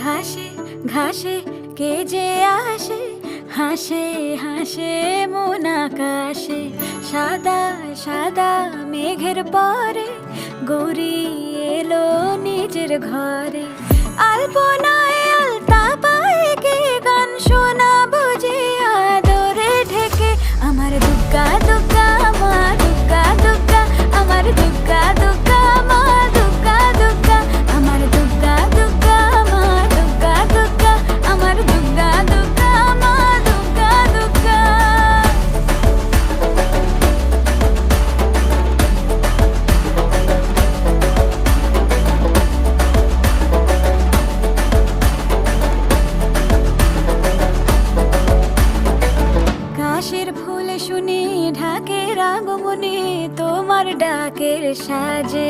ঘাসে ঘাসে কে যে আসে, হাসে হাসে মন আকাশে। সাদা সাদা মেঘের পরে গৌরী এলো নিজের ঘরে। আলপনায় আলতা পায়ে কে গান শোনাবো যে আদরে ঢেকে। আমার দুগ্গা দুগ্গা মা দুগ্গা দুগ্গা, আমার দুগ্গা দুগ্গা মা দুগ্গা দুগ্গা, আমার দুগ্গা দুগ্গা মা দুগ্গা দুগ্গা, আমার দুগ্গা দুগ্গা মা দুগ্গা দুগ্গা। কাশের ফুলে শুনি ঢাকের আগমনে, তোমার ডাকের সাজে